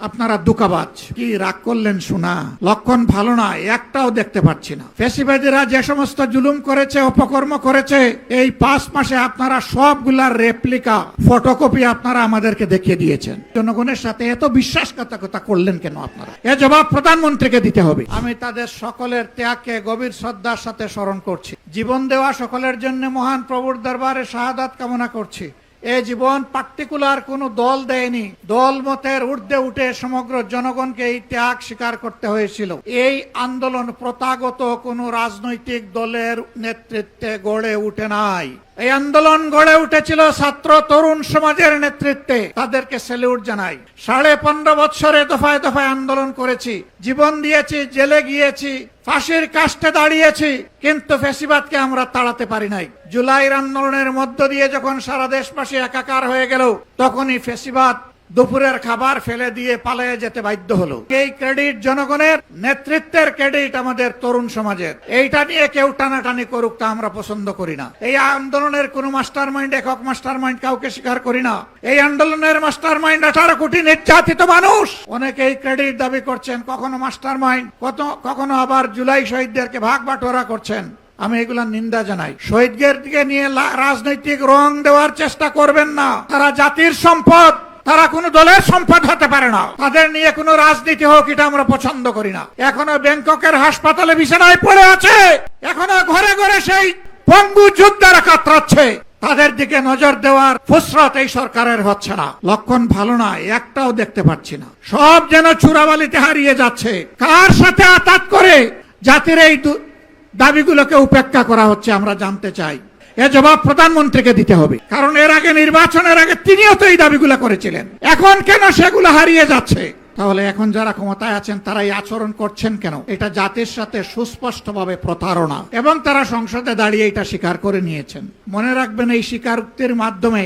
আপনারা দুকাবাজ। কি রাগ করলেন শোনা? লক্ষণ ভালো না, একটাও দেখতে পাচ্ছি না। ফ্যাসিবাদীরা যে সমস্ত জুলুম করেছে, অপকর্ম করেছে, এই 5 মাসে আপনারা সবগুলার রেপ্লিকা, ফটোকপি আপনারা আমাদেরকে দেখিয়ে দিয়েছেন। জনগণের সাথে এত বিশ্বাসঘাতকতা করলেন কেন আপনারা? এ জবাব প্রধানমন্ত্রীকে দিতে হবে। আমি তাদের সকলের ত্যাগকে গভীর শ্রদ্ধার সাথে স্মরণ করছি। জীবন দেওয়া সকলের জন্য মহান প্রভুর দরবারে শাহাদাত কামনা করছি। এই জীবন পার্টিকুলার কোন দল দেয়নি, দল মতের ঊর্ধ্বে উঠে সমগ্র জনগণকে এই ত্যাগ স্বীকার করতে হয়েছিল। এই আন্দোলন প্রথাগত কোন রাজনৈতিক দলের নেতৃত্বে গড়ে উঠে নাই। এই আন্দোলন গড়ে উঠেছিল ছাত্র তরুণ সমাজের নেতৃত্বে। তাদেরকে স্যালুট জানাই। 15.5 বছরে দফায় দফায় আন্দোলন করেছি, জীবন দিয়েছি, জেলে গিয়েছি, ফাঁসির কাস্টে দাঁড়িয়েছি, কিন্তু ফ্যাসিবাদকে আমরা তাড়াতে পারি নাই। জুলাইয়ের আন্দোলনের মধ্য দিয়ে যখন সারা দেশবাসী একাকার হয়ে গেল, তখনই ফ্যাসিবাদ দুপুরের খাবার ফেলে দিয়ে পালিয়ে যেতে বাধ্য হলো। এই ক্রেডিট জনগণের, নেতৃত্বের ক্রেডিট আমাদের তরুণ সমাজের। এইটা নিয়ে কেউ টানাটানি করুক, তা আমরা পছন্দ করি না। এই আন্দোলনের কোন মাস্টার মাইন্ড, একক মাস্টার মাইন্ড কাউকে স্বীকার করি না। এই আন্দোলনের মাস্টার মাইন্ড 18 কোটি নির্যাতিত মানুষ। অনেকেই ক্রেডিট দাবি করছেন, কখনো মাস্টার মাইন্ড, কখনো আবার জুলাই শহীদদেরকে ভাগ বাটোয়ারা করছেন। আমি এগুলা নিন্দা জানাই। শহীদদেরকে নিয়ে রাজনৈতিক রং দেওয়ার চেষ্টা করবেন না। তারা জাতির সম্পদ, তারা কোন দলের সম্পদ হতে পারে না। তাদের নিয়ে কোন রাজনীতি হোক, এটা আমরা পছন্দ করি না। এখনো ব্যাংককের হাসপাতালে বিছানায় পড়ে আছে, এখনো ঘরে ঘরে সেই পঙ্গু যোদ্ধারা কাতরাচ্ছে। তাদের দিকে নজর দেওয়ার ফুসরত এই সরকারের হচ্ছে না। লক্ষণ ভালো না, একটাও দেখতে পাচ্ছি না। সব যেন চূড়াবালিতে হারিয়ে যাচ্ছে। কার সাথে আতাত করে জাতির এই দাবিগুলোকে উপেক্ষা করা হচ্ছে, আমরা জানতে চাই। এ জবাব প্রধানমন্ত্রীকে দিতে হবে। কারণ এর আগে, নির্বাচনের আগে তিনিও তো এই দাবিগুলো করেছিলেন। এখন কেন সেগুলো হারিয়ে যাচ্ছে? তাহলে এখন যারা ক্ষমতায় আছেন তারা এই আচরণ করছেন কেন? এটা জাতির সাথে সুস্পষ্টভাবে প্রতারণা, এবং তারা সংসদে দাঁড়িয়ে এটা স্বীকার করে নিয়েছেন। মনে রাখবেন, এই স্বীকারোক্তির মাধ্যমে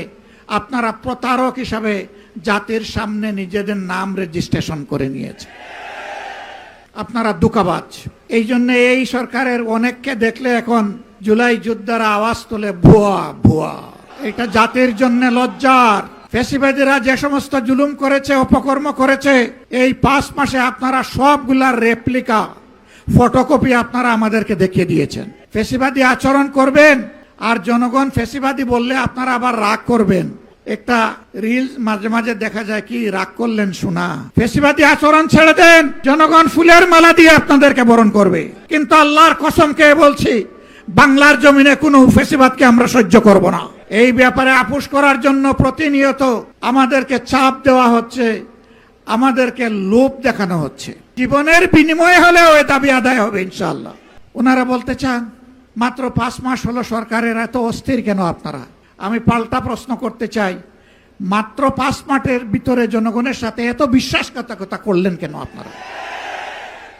আপনারা প্রতারক হিসাবে জাতির সামনে নিজেদের নাম রেজিস্ট্রেশন করে নিয়েছেন। আপনারা দুকাবাজ। এই জন্য এই সরকারের অনেককে দেখলে এখন জুলাই যোদ্ধারা আওয়াজ তোলে, ভুয়া ভুয়া। এটা জাতির জন্য লজ্জার। ফ্যাসিবাদীরা যে সমস্ত জুলুম করেছে, অপকর্ম করেছে, এই 5 মাসে আপনারা সবগুলার রেপ্লিকা, ফটোকপি আপনারা আমাদেরকে দেখিয়ে দিয়েছেন। ফ্যাসিবাদী আচরণ করবেন, আর জনগণ ফ্যাসিবাদী বললে আপনারা আবার রাগ করবেন। একটা রিলস মাঝে মাঝে দেখা যায়, কি রাগ করলেন শোনা? ফ্যাসিবাদী আচরণ ছেড়ে দেন, জনগণ ফুলের মালা দিয়ে আপনাদেরকে বরণ করবে। কিন্তু আল্লাহর কসমকে বলছি, বাংলার জমিনে কোনো ফ্যাসিবাদকে আমরা সহ্য করব না। এই ব্যাপারে আপোষ করার জন্য প্রতিনিয়ত আমাদেরকে চাপ দেওয়া হচ্ছে, আমাদেরকে লোভ দেখানো হচ্ছে। জীবনের বিনিময়ে হলেও এ দাবি আদায় হবে ইনশাআল্লাহ। ওনারা বলতে চান মাত্র 5 মাস হলো সরকারের, এত অস্থির কেন আপনারা? আমি পাল্টা প্রশ্ন করতে চাই, মাত্র 5 মাসের ভিতরে জনগণের সাথে এত বিশ্বাসঘাতকতা করলেন কেন আপনারা?